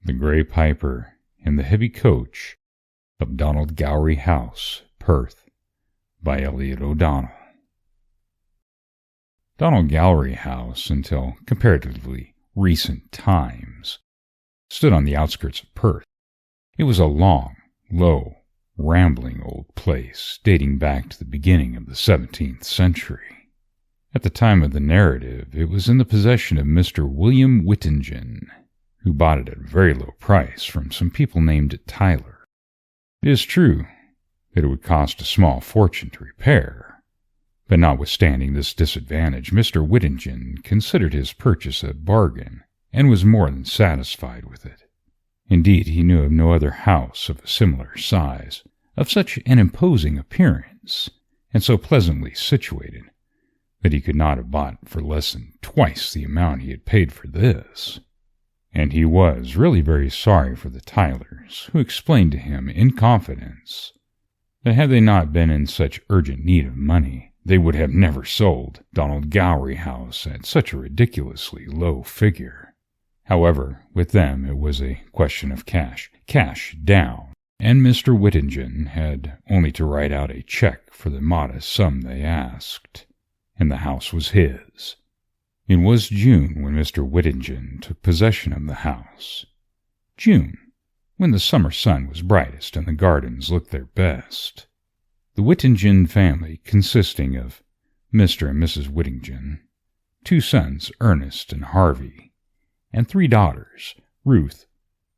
The Grey Piper in the Heavy Coach of Donaldgowerie House, Perth, by Elliott O'Donnell. Donaldgowerie House, until comparatively recent times, stood on the outskirts of Perth. It was a long, low, rambling old place dating back to the beginning of the 17th century. At the time of the narrative, it was in the possession of Mr. William Whittington, who bought it at a very low price from some people named Tyler. It is true that it would cost a small fortune to repair, but notwithstanding this disadvantage, Mr. Whittington considered his purchase a bargain and was more than satisfied with it. Indeed, he knew of no other house of a similar size, of such an imposing appearance, and so pleasantly situated, that he could not have bought it for less than twice the amount he had paid for this. And he was really very sorry for the Tylers, who explained to him in confidence that had they not been in such urgent need of money, they would have never sold Donaldgowerie House at such a ridiculously low figure. However, with them it was a question of cash down, and Mr. Whittington had only to write out a check for the modest sum they asked, and the house was his. It was June when Mr. Whittington took possession of the house. June, when the summer sun was brightest and the gardens looked their best. The Whittington family, consisting of Mr. and Mrs. Whittington, 2 sons, Ernest and Harvey, and 3 daughters, Ruth,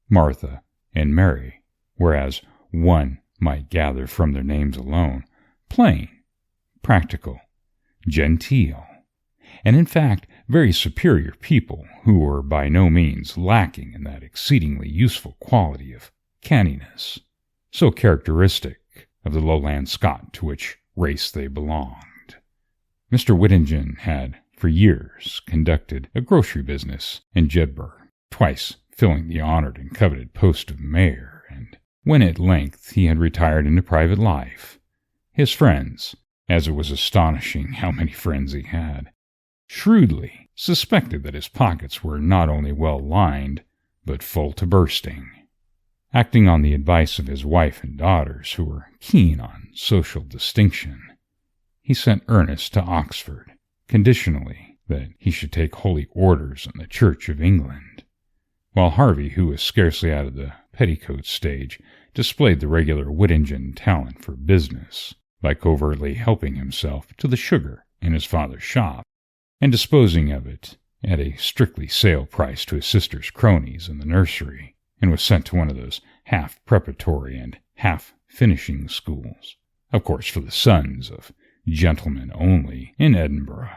Martha, and Mary, whereas one might gather from their names alone, plain, practical, genteel, and in fact very superior people who were by no means lacking in that exceedingly useful quality of canniness, so characteristic of the lowland Scot to which race they belonged. Mr. Whittington had for years conducted a grocery business in Jedburgh, twice filling the honored and coveted post of mayor, and when at length he had retired into private life, his friends, as it was astonishing how many friends he had, shrewdly suspected that his pockets were not only well lined, but full to bursting. Acting on the advice of his wife and daughters, who were keen on social distinction, he sent Ernest to Oxford, conditionally that he should take holy orders in the Church of England, while Harvey, who was scarcely out of the petticoat stage, displayed the regular Whittington talent for business by covertly helping himself to the sugar in his father's shop, and disposing of it at a strictly sale price to his sister's cronies in the nursery, and was sent to one of those half-preparatory and half-finishing schools, of course for the sons of gentlemen only, in Edinburgh,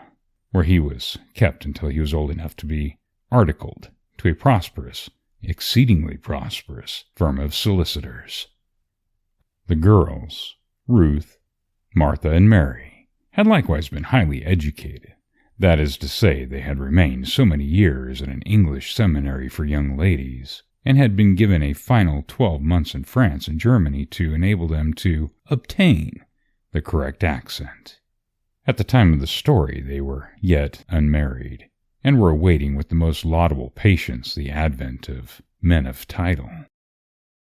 where he was kept until he was old enough to be articled to a prosperous, exceedingly prosperous, firm of solicitors. The girls, Ruth, Martha, and Mary, had likewise been highly educated. That is to say, they had remained so many years in an English seminary for young ladies, and had been given a final 12 months in France and Germany to enable them to obtain the correct accent. At the time of the story they were yet unmarried, and were awaiting with the most laudable patience the advent of men of title.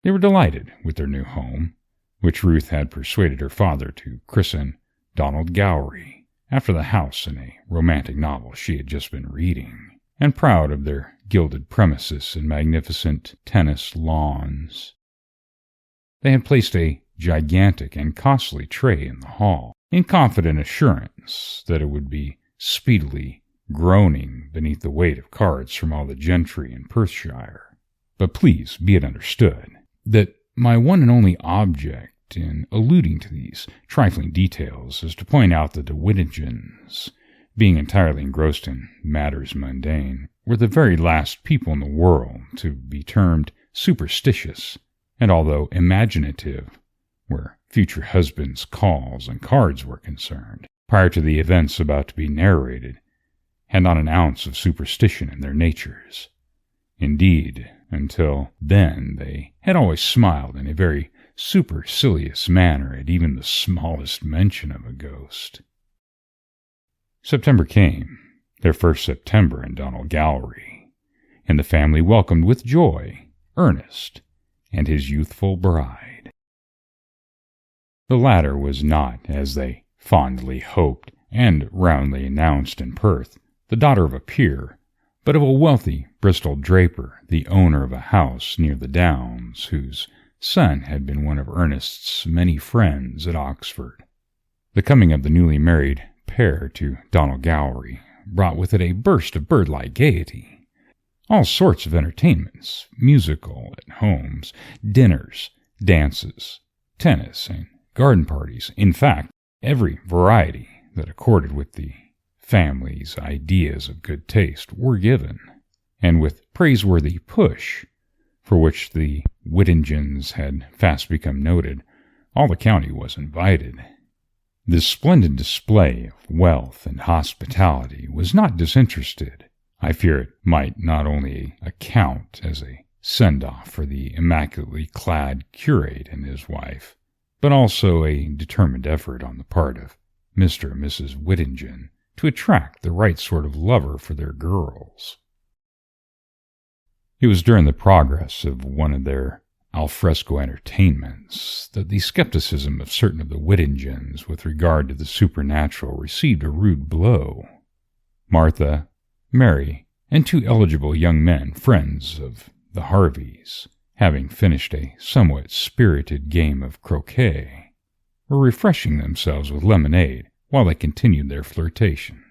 They were delighted with their new home, which Ruth had persuaded her father to christen Donaldgowerie, after the house in a romantic novel she had just been reading, and proud of their gilded premises and magnificent tennis lawns. They had placed a gigantic and costly tray in the hall, in confident assurance that it would be speedily groaning beneath the weight of cards from all the gentry in Perthshire. But please be it understood that my one and only object in alluding to these trifling details is to point out that the Whittingtons, being entirely engrossed in matters mundane, were the very last people in the world to be termed superstitious, and although imaginative where future husbands' calls and cards were concerned, prior to the events about to be narrated, had not an ounce of superstition in their natures. Indeed, until then they had always smiled in a very supercilious manner at even the smallest mention of a ghost. September came, their first September in Donaldgowerie, and the family welcomed with joy Ernest and his youthful bride. The latter was not, as they fondly hoped and roundly announced in Perth, the daughter of a peer, but of a wealthy Bristol draper, the owner of a house near the Downs, whose son had been one of Ernest's many friends at Oxford. The coming of the newly married pair to Donaldgowerie brought with it a burst of bird-like gaiety. All sorts of entertainments, musical at homes, dinners, dances, tennis, and garden parties, in fact, every variety that accorded with the family's ideas of good taste were given, and with praiseworthy push, for which the Whittingtons had fast become noted, all the county was invited. This splendid display of wealth and hospitality was not disinterested. I fear it might not only account as a send-off for the immaculately clad curate and his wife, but also a determined effort on the part of Mr. and Mrs. Whittington to attract the right sort of lover for their girls. It was during the progress of one of their alfresco entertainments that the skepticism of certain of the Whittingtons with regard to the supernatural received a rude blow. Martha, Mary, and two eligible young men, friends of the Harveys, having finished a somewhat spirited game of croquet, were refreshing themselves with lemonade while they continued their flirtation.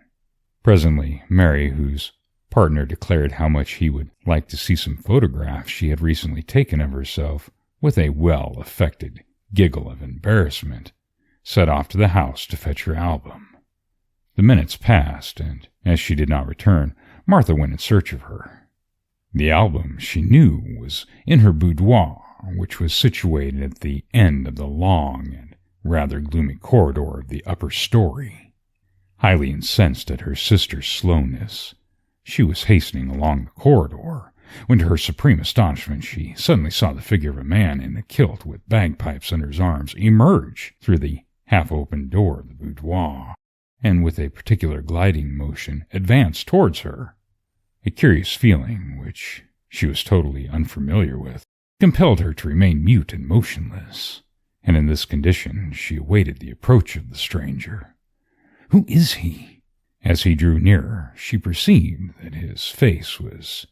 Presently, Mary, whose partner declared how much he would like to see some photographs she had recently taken of herself, with a well-affected giggle of embarrassment, set off to the house to fetch her album. The minutes passed, and as she did not return, Martha went in search of her. The album, she knew, was in her boudoir, which was situated at the end of the long and rather gloomy corridor of the upper story. Highly incensed at her sister's slowness, she was hastening along the corridor, when to her supreme astonishment she suddenly saw the figure of a man in a kilt with bagpipes under his arms emerge through the half-opened door of the boudoir, and with a particular gliding motion advance towards her. A curious feeling, which she was totally unfamiliar with, compelled her to remain mute and motionless, and in this condition she awaited the approach of the stranger. "Who is he?" As he drew nearer, she perceived that his face was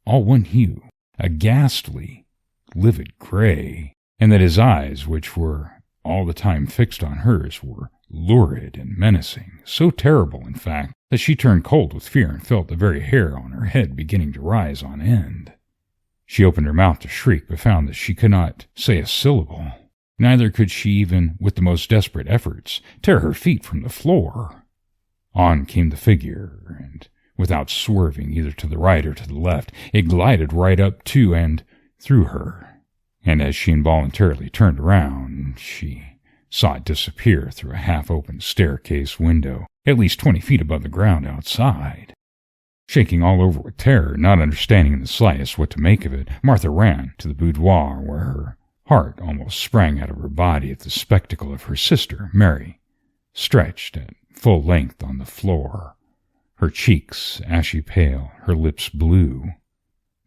all one hue, a ghastly, livid gray, and that his eyes, which were all the time fixed on hers, were lurid and menacing, so terrible, in fact, that she turned cold with fear and felt the very hair on her head beginning to rise on end. She opened her mouth to shriek, but found that she could not say a syllable. Neither could she, even with the most desperate efforts, tear her feet from the floor. On came the figure, and without swerving either to the right or to the left, it glided right up to and through her, and as she involuntarily turned around, she saw it disappear through a half-open staircase window, at least 20 feet above the ground outside. Shaking all over with terror, not understanding in the slightest what to make of it, Martha ran to the boudoir, where her heart almost sprang out of her body at the spectacle of her sister, Mary, stretched at full length on the floor, her cheeks ashy pale, her lips blue.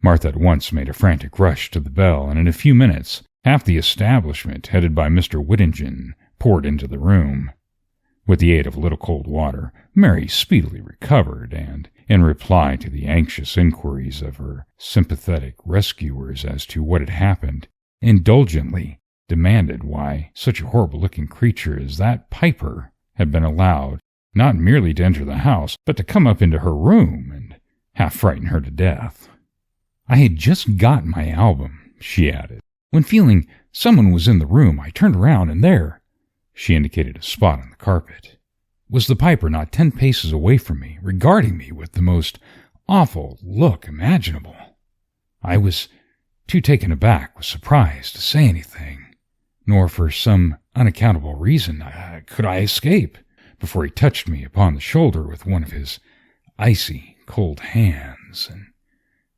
Martha at once made a frantic rush to the bell, and in a few minutes half the establishment, headed by Mr. Whittington, poured into the room. With the aid of a little cold water, Mary speedily recovered, and, in reply to the anxious inquiries of her sympathetic rescuers as to what had happened, indulgently demanded why such a horrible-looking creature as that Piper had been allowed not merely to enter the house, but to come up into her room and half frighten her to death. "I had just got my album," she added, "when feeling someone was in the room, I turned around, and there," she indicated a spot on the carpet, "was the Piper not 10 paces away from me, regarding me with the most awful look imaginable. I was too taken aback with surprise to say anything, nor for some unaccountable reason could I escape, before he touched me upon the shoulder with one of his icy cold hands, and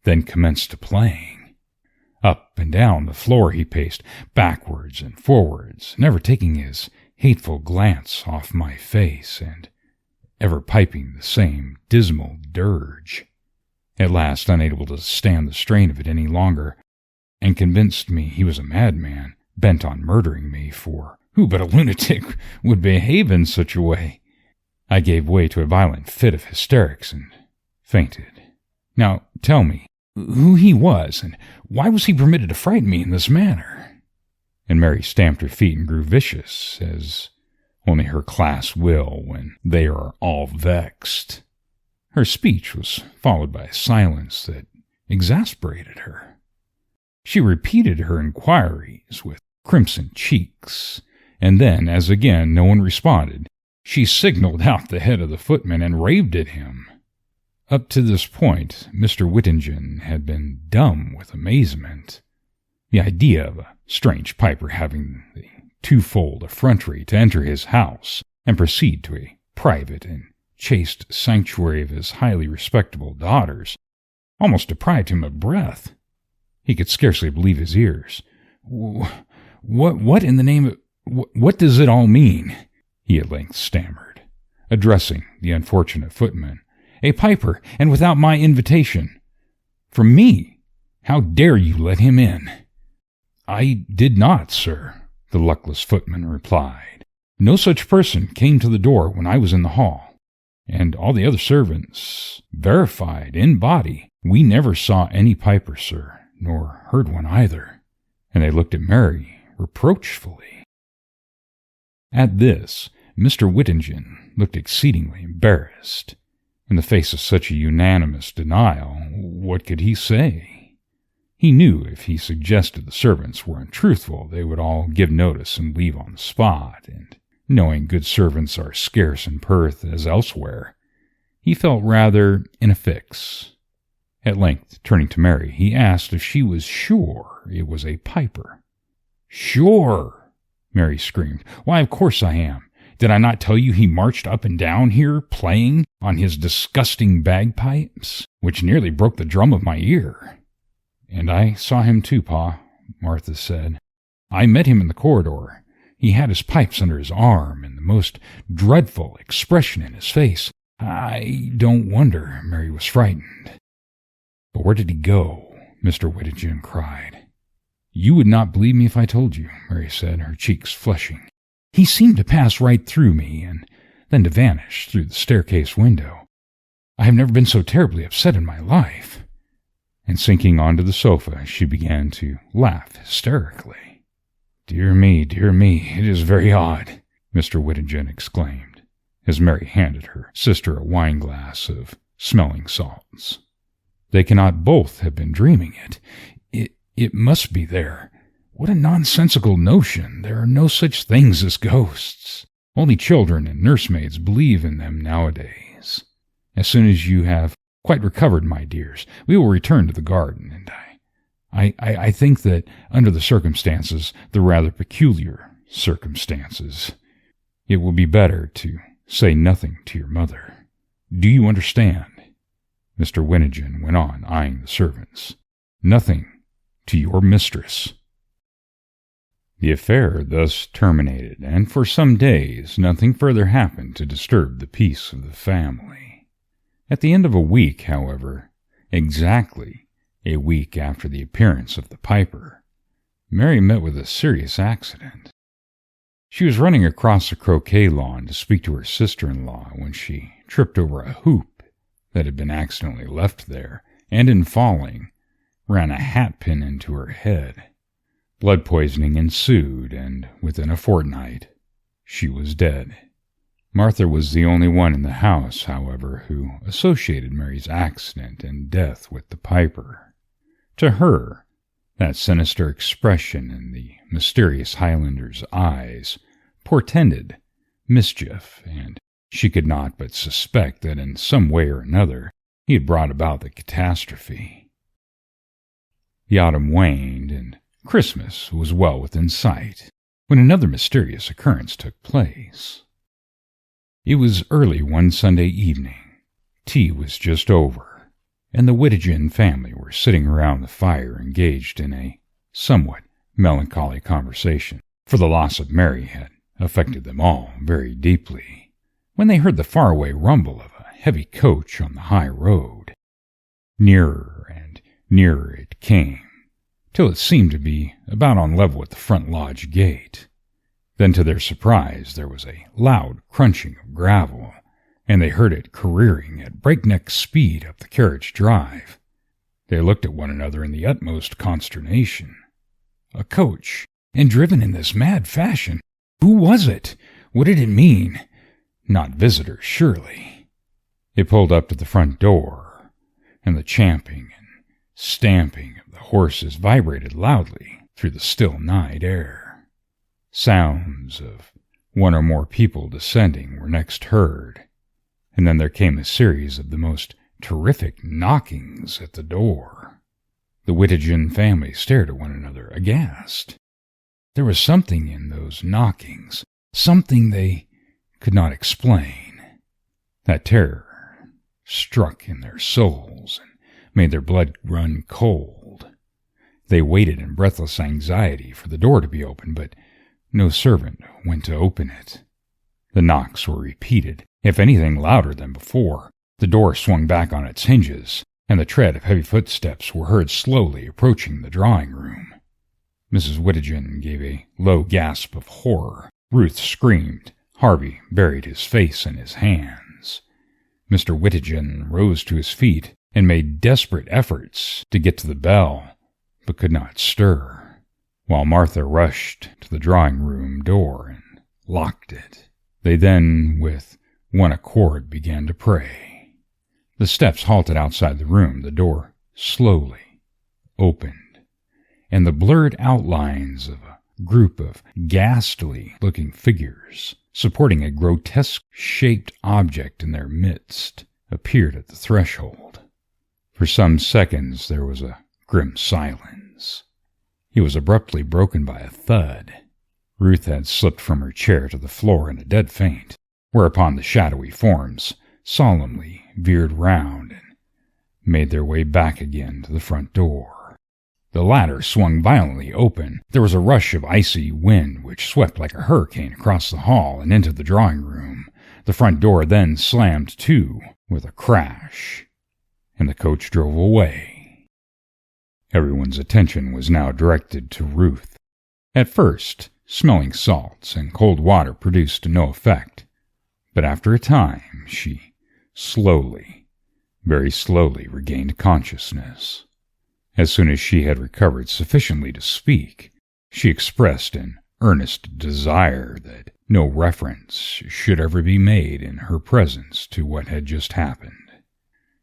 then commenced playing. Up and down the floor he paced, backwards and forwards, never taking his hateful glance off my face, and ever piping the same dismal dirge. At last, unable to stand the strain of it any longer, and convinced me he was a madman bent on murdering me, for who but a lunatic would behave in such a way? I gave way to a violent fit of hysterics and fainted. Now tell me who he was, and why was he permitted to frighten me in this manner?" And Mary stamped her feet and grew vicious, as only her class will when they are all vexed. Her speech was followed by a silence that exasperated her. She repeated her inquiries with crimson cheeks, and then, as again no one responded, she signaled out the head of the footman and raved at him. Up to this point, Mr. Whittington had been dumb with amazement. The idea of a strange piper having the twofold effrontery to enter his house and proceed to a private and chaste sanctuary of his highly respectable daughters almost deprived him of breath. He could scarcely believe his ears. What in the name of... What does it all mean?" he at length stammered, addressing the unfortunate footman. "A piper, and without my invitation. From me? How dare you let him in?" "I did not, sir," the luckless footman replied. "No such person came to the door when I was in the hall, and all the other servants verified in body we never saw any piper, sir, nor heard one either." And they looked at Mary reproachfully. At this, Mr. Whittington looked exceedingly embarrassed. In the face of such a unanimous denial, what could he say? He knew if he suggested the servants were untruthful, they would all give notice and leave on the spot, and knowing good servants are scarce in Perth as elsewhere, he felt rather in a fix. At length, turning to Mary, he asked if she was sure it was a piper. "Sure!" Mary screamed. "Why, of course I am. Did I not tell you he marched up and down here playing on his disgusting bagpipes, which nearly broke the drum of my ear?" "And I saw him too, Pa," Martha said. "I met him in the corridor. He had his pipes under his arm, and the most dreadful expression in his face. I don't wonder Mary was frightened." "But where did he go?" Mr. Whittington cried. "You would not believe me if I told you," Mary said, her cheeks flushing. "He seemed to pass right through me, and then to vanish through the staircase window. I have never been so terribly upset in my life." And sinking onto the sofa, she began to laugh hysterically. Dear me, it is very odd," Mr. Whittington exclaimed, as Mary handed her sister a wine-glass of smelling salts. "They cannot both have been dreaming it. It must be there. What a nonsensical notion. There are no such things as ghosts. Only children and nursemaids believe in them nowadays. As soon as you have quite recovered, my dears, we will return to the garden, and I think that under the circumstances, the rather peculiar circumstances, it will be better to say nothing to your mother. Do you understand?" Mr. Whittington went on, eyeing the servants. "Nothing to your mistress." The affair thus terminated, and for some days nothing further happened to disturb the peace of the family. At the end of a week, however, exactly a week after the appearance of the piper, Mary met with a serious accident. She was running across the croquet lawn to speak to her sister-in-law when she tripped over a hoop that had been accidentally left there, and in falling, ran a hat-pin into her head. Blood poisoning ensued, and within a fortnight she was dead. Martha was the only one in the house, however, who associated Mary's accident and death with the piper. To her, that sinister expression in the mysterious Highlander's eyes portended mischief, and she could not but suspect that in some way or another he had brought about the catastrophe. The autumn waned, and Christmas was well within sight, when another mysterious occurrence took place. It was early one Sunday evening. Tea was just over, and the Whittington family were sitting around the fire engaged in a somewhat melancholy conversation, for the loss of Mary had affected them all very deeply, when they heard the faraway rumble of a heavy coach on the high road. Nearer and nearer it came, till it seemed to be about on level with the front lodge gate. Then, to their surprise, there was a loud crunching of gravel, and they heard it careering at breakneck speed up the carriage drive. They looked at one another in the utmost consternation. A coach, and driven in this mad fashion. Who was it? What did it mean? Not visitors, surely. It pulled up to the front door, and the champing and stamping of the horses vibrated loudly through the still night air. Sounds of one or more people descending were next heard, and then there came a series of the most terrific knockings at the door. The Whittington family stared at one another, aghast. There was something in those knockings, something they could not explain. That terror struck in their souls and made their blood run cold. They waited in breathless anxiety for the door to be opened, but no servant went to open it. The knocks were repeated, if anything louder than before. The door swung back on its hinges, and the tread of heavy footsteps were heard slowly approaching the drawing-room. Mrs. Whittington gave a low gasp of horror. Ruth screamed. Harvey buried his face in his hands. Mr. Whittington rose to his feet and made desperate efforts to get to the bell, but could not stir, while Martha rushed to the drawing-room door and locked it. They then, with one accord, began to pray. The steps halted outside the room. The door slowly opened, and the blurred outlines of a group of ghastly-looking figures, supporting a grotesque-shaped object in their midst, appeared at the threshold. For some seconds there was a grim silence. It was abruptly broken by a thud. Ruth had slipped from her chair to the floor in a dead faint, whereupon the shadowy forms solemnly veered round and made their way back again to the front door. The latter swung violently open. There was a rush of icy wind which swept like a hurricane across the hall and into the drawing-room. The front door then slammed to with a crash, and the coach drove away. Everyone's attention was now directed to Ruth. At first, smelling salts and cold water produced no effect, but after a time she slowly, very slowly regained consciousness. As soon as she had recovered sufficiently to speak, she expressed an earnest desire that no reference should ever be made in her presence to what had just happened.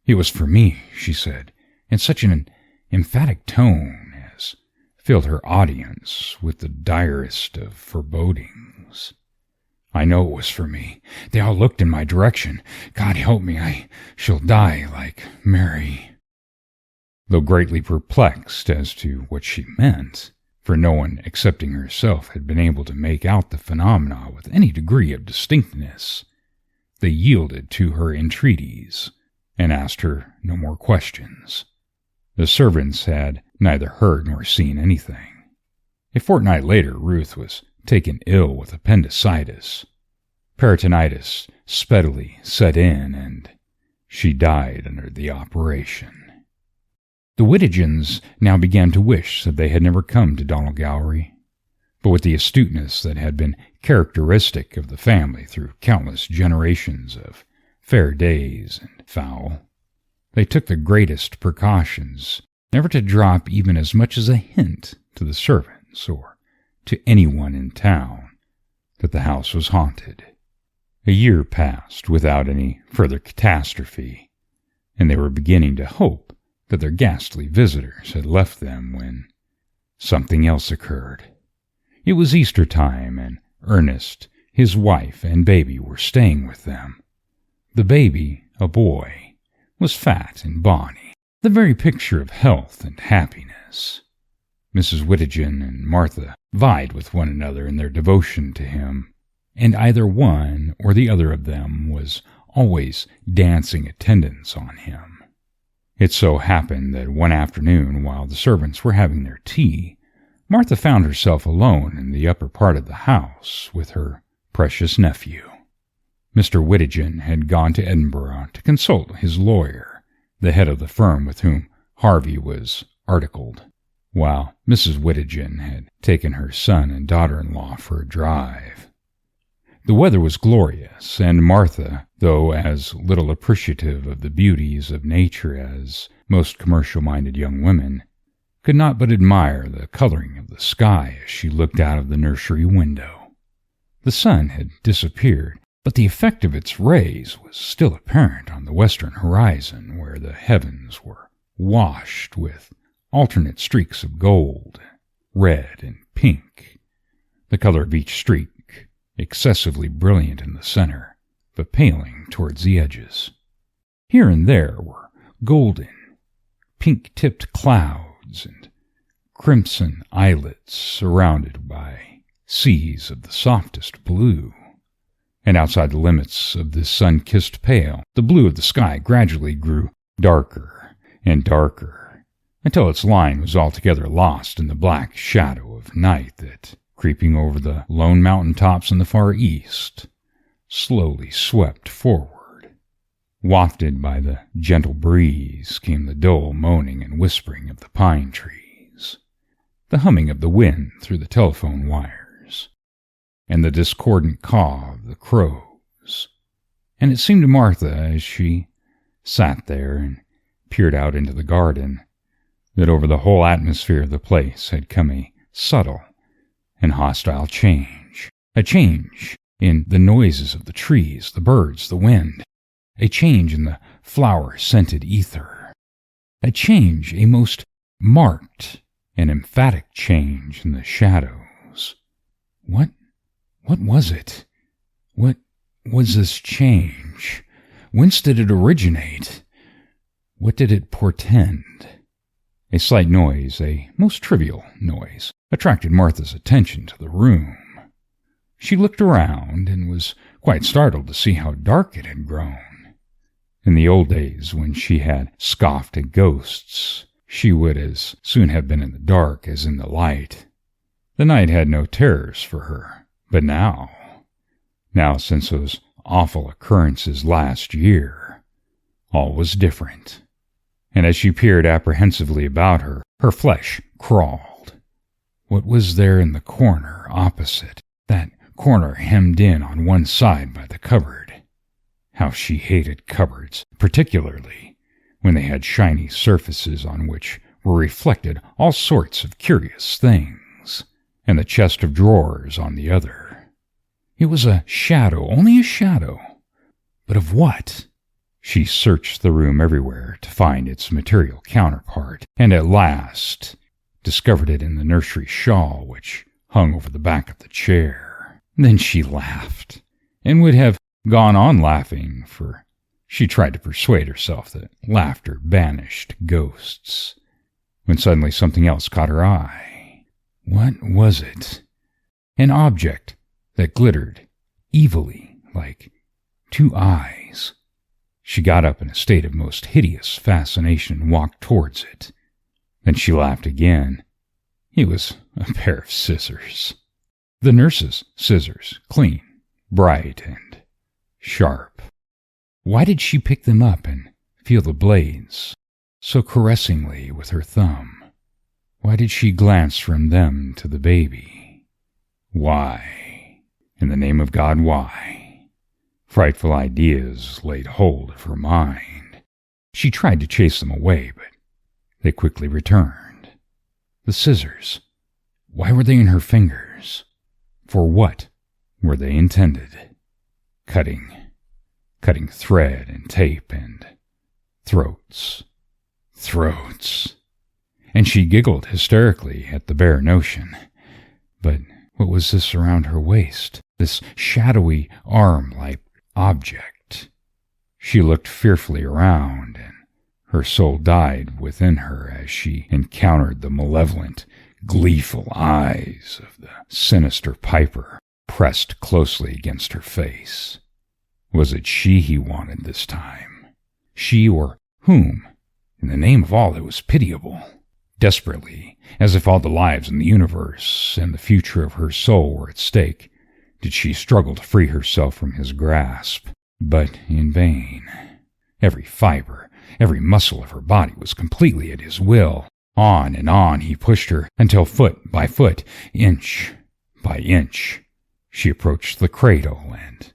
It was for me, she said, in such an emphatic tone as filled her audience with the direst of forebodings. I know it was for me. They all looked in my direction. God help me, I shall die like Mary. Though greatly perplexed as to what she meant, for no one excepting herself had been able to make out the phenomena with any degree of distinctness, they yielded to her entreaties and asked her no more questions. The servants had neither heard nor seen anything. A fortnight later, Ruth was taken ill with appendicitis. Peritonitis speedily set in, and she died under the operation. The Whittingtons now began to wish that they had never come to Donaldgowerie, but with the astuteness that had been characteristic of the family through countless generations of fair days and foul, they took the greatest precautions never to drop even as much as a hint to the servants or to anyone in town that the house was haunted. A year passed without any further catastrophe, and they were beginning to hope that their ghastly visitors had left them when something else occurred. It was Easter time, and Ernest, his wife, and baby were staying with them. The baby, a boy, was fat and bonny, the very picture of health and happiness. Mrs. Whittington and Martha vied with one another in their devotion to him, and either one or the other of them was always dancing attendance on him. It so happened that one afternoon, while the servants were having their tea, Martha found herself alone in the upper part of the house with her precious nephew. Mr. Whittington had gone to Edinburgh to consult his lawyer, the head of the firm with whom Harvey was articled. while Mrs. Whittington had taken her son and daughter-in-law for a drive. The weather was glorious, and Martha, though as little appreciative of the beauties of nature as most commercial-minded young women, could not but admire the coloring of the sky as she looked out of the nursery window. The sun had disappeared, but the effect of its rays was still apparent on the western horizon, where the heavens were washed with alternate streaks of gold, red, and pink, the color of each streak excessively brilliant in the center, but paling towards the edges. Here and there were golden, pink-tipped clouds and crimson islets surrounded by seas of the softest blue. And outside the limits of this sun-kissed pale, the blue of the sky gradually grew darker and darker, until its line was altogether lost in the black shadow of night that, creeping over the lone mountain tops in the far east, slowly swept forward. Wafted by the gentle breeze came the dull moaning and whispering of the pine trees, the humming of the wind through the telephone wires, and the discordant caw of the crows. And it seemed to Martha, as she sat there and peered out into the garden, that over the whole atmosphere of the place had come a subtle and hostile change, a change in the noises of the trees, the birds, the wind, a change in the flower-scented ether, a change, a most marked and emphatic change in the shadows. What was it? What was this change? Whence did it originate? What did it portend? A slight noise, a most trivial noise, attracted Martha's attention to the room. She looked around and was quite startled to see how dark it had grown. In the old days, when she had scoffed at ghosts, she would as soon have been in the dark as in the light. The night had no terrors for her, but now, since those awful occurrences last year, all was different. And as she peered apprehensively about her, her flesh crawled. What was there in the corner opposite, that corner hemmed in on one side by the cupboard? How she hated cupboards, particularly when they had shiny surfaces on which were reflected all sorts of curious things, and the chest of drawers on the other. It was a shadow, only a shadow. But of what? She searched the room everywhere to find its material counterpart, and at last discovered it in the nursery shawl which hung over the back of the chair. Then she laughed, and would have gone on laughing, for she tried to persuade herself that laughter banished ghosts, when suddenly something else caught her eye. What was it? An object that glittered evilly like two eyes. She got up in a state of most hideous fascination and walked towards it. Then she laughed again. It was a pair of scissors. The nurse's scissors, clean, bright, and sharp. Why did she pick them up and feel the blades so caressingly with her thumb? Why did she glance from them to the baby? Why? In the name of God, why? Frightful ideas laid hold of her mind. She tried to chase them away, but they quickly returned. The scissors. Why were they in her fingers? For what were they intended? Cutting thread and tape and throats. And she giggled hysterically at the bare notion. But what was this around her waist? This shadowy arm-like object. She looked fearfully around, and her soul died within her as she encountered the malevolent, gleeful eyes of the sinister piper pressed closely against her face. Was it she he wanted this time? She or whom, in the name of all that was pitiable? Desperately, as if all the lives in the universe and the future of her soul were at stake, did she struggle to free herself from his grasp, but in vain. Every fiber, every muscle of her body was completely at his will, On and on he pushed her until foot by foot, inch by inch, she approached the cradle, and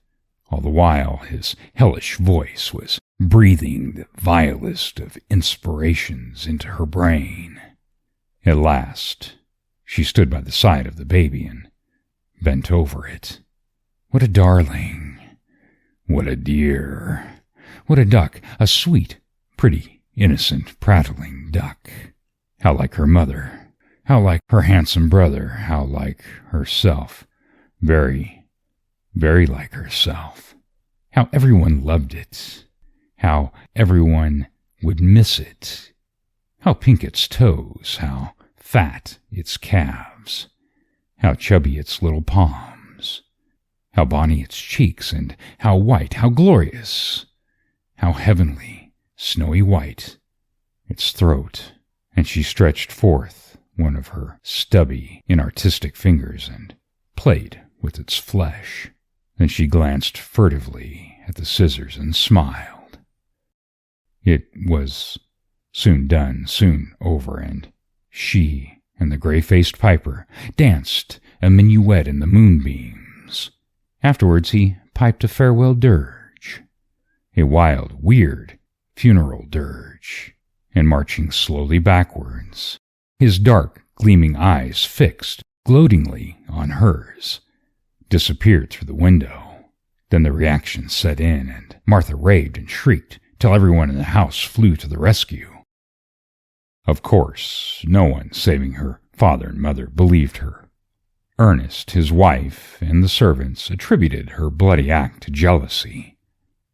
all the while his hellish voice was breathing the vilest of inspirations into her brain. At last, she stood by the side of the baby and bent over it. What a darling! What a dear! What a duck! A sweet, pretty, innocent, prattling duck! How like her mother! How like her handsome brother! How like herself! Very, very like herself! How everyone loved it! How everyone would miss it! How pink its toes! How fat its calves! How chubby its little palms! How bonny its cheeks, and how white, how glorious! How heavenly, snowy white its throat! And she stretched forth one of her stubby, inartistic fingers and played with its flesh. Then she glanced furtively at the scissors and smiled. It was soon done, soon over, and she and the gray-faced piper danced a minuet in the moonbeams. Afterwards he piped a farewell dirge, a wild, weird funeral dirge, and marching slowly backwards, his dark, gleaming eyes fixed gloatingly on hers, disappeared through the window. Then the reaction set in, and Martha raved and shrieked till everyone in the house flew to the rescue. Of course, no one saving her father and mother believed her. Ernest, his wife, and the servants attributed her bloody act to jealousy,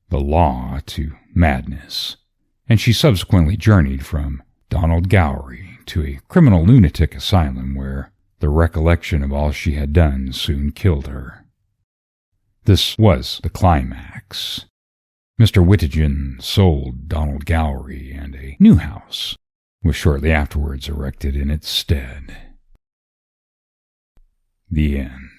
the law to madness, and she subsequently journeyed from Donaldgowerie to a criminal lunatic asylum where the recollection of all she had done soon killed her. This was the climax. Mr. Whittington sold Donaldgowerie, and a new house was shortly afterwards erected in its stead. The end.